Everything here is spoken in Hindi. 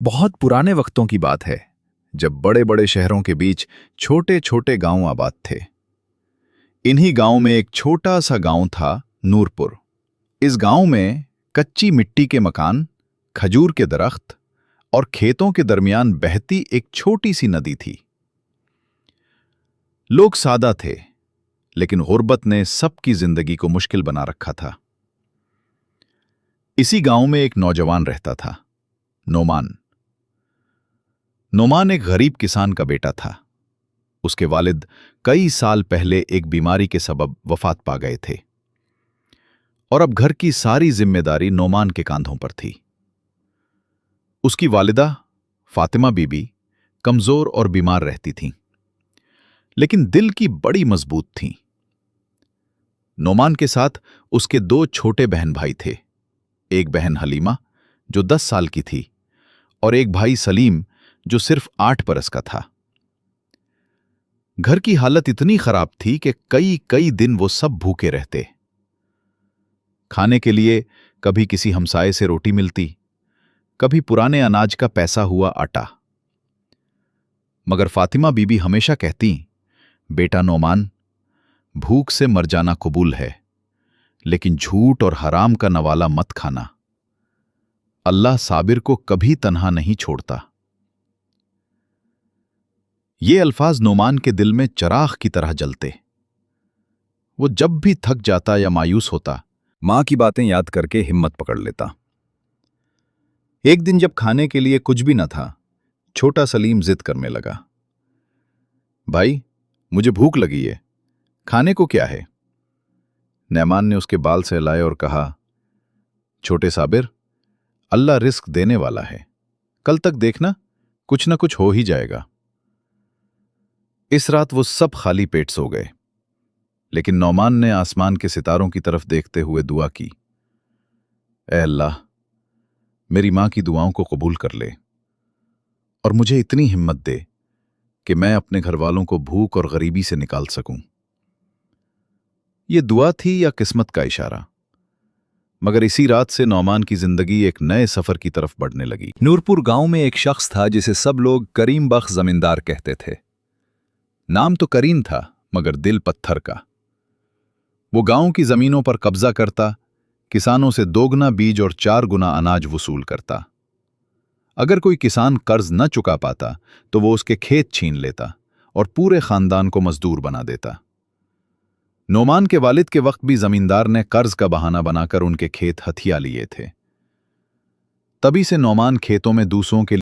बहुत पुराने वक्तों की बात है, जब बड़े बड़े शहरों के बीच छोटे छोटे गांव आबाद थे। इन्हीं गांव में एक छोटा सा गांव था, नूरपुर। इस गांव में कच्ची मिट्टी के मकान, खजूर के दरख्त और खेतों के दरमियान बहती एक छोटी सी नदी थी। लोग सादा थे, लेकिन गुर्बत ने सबकी जिंदगी को मुश्किल बना रखा था। इसी गांव में एक नौजवान रहता था, नोमान। नोमान एक गरीब किसान का बेटा था। उसके वालिद कई साल पहले एक बीमारी के सबब वफात पा गए थे और अब घर की सारी जिम्मेदारी नोमान के कांधों पर थी। उसकी वालिदा फातिमा बीबी कमजोर और बीमार रहती थीं, लेकिन दिल की बड़ी मजबूत थीं। नोमान के साथ उसके 2 छोटे बहन भाई थे। एक बहन हलीमा, जो 10 साल की थी, और एक भाई सलीम, जो सिर्फ 8 बरस का था। घर की हालत इतनी खराब थी कि कई कई दिन वो सब भूखे रहते। खाने के लिए कभी किसी हमसाये से रोटी मिलती, कभी पुराने अनाज का पैसा हुआ आटा। मगर फातिमा बीबी हमेशा कहती, बेटा नोमान, भूख से मर जाना कबूल है, लेकिन झूठ और हराम का नवाला मत खाना। अल्लाह साबिर को कभी तन्हा नहीं छोड़ता। ये अल्फाज नोमान के दिल में चराग की तरह जलते। वो जब भी थक जाता या मायूस होता, मां की बातें याद करके हिम्मत पकड़ लेता। एक दिन जब खाने के लिए कुछ भी न था, छोटा सलीम जिद करने लगा, भाई, मुझे भूख लगी है, खाने को क्या है? नैमान ने उसके बाल सहलाए और कहा, छोटे साबिर, अल्लाह रिस्क देने वाला है, कल तक देखना, कुछ न कुछ हो ही जाएगा। इस रात वो सब खाली पेट सो गए, लेकिन नौमान ने आसमान के सितारों की तरफ देखते हुए दुआ की, ऐ अल्लाह, मेरी मां की दुआओं को कबूल कर ले और मुझे इतनी हिम्मत दे कि मैं अपने घर वालों को भूख और गरीबी से निकाल सकूं। ये दुआ थी या किस्मत का इशारा? मगर इसी रात से नौमान की जिंदगी एक नए सफर की तरफ बढ़ने लगी। नूरपुर गांव में एक शख्स था जिसे सब लोग करीम बख्श जमींदार कहते थे। नाम तो करीम था, मगर दिल पत्थर का। वो गांव की जमीनों पर कब्जा करता, किसानों से दोगुना बीज और 4 गुना अनाज वसूल करता। अगर कोई किसान कर्ज न चुका पाता तो वो उसके खेत छीन लेता और पूरे खानदान को मजदूर बना देता। नोमान के वालिद के वक्त भी जमींदार ने कर्ज का बहाना बनाकर उनके खेत हथिया लिए थे। तभी से नोमान खेतों में दूसरों के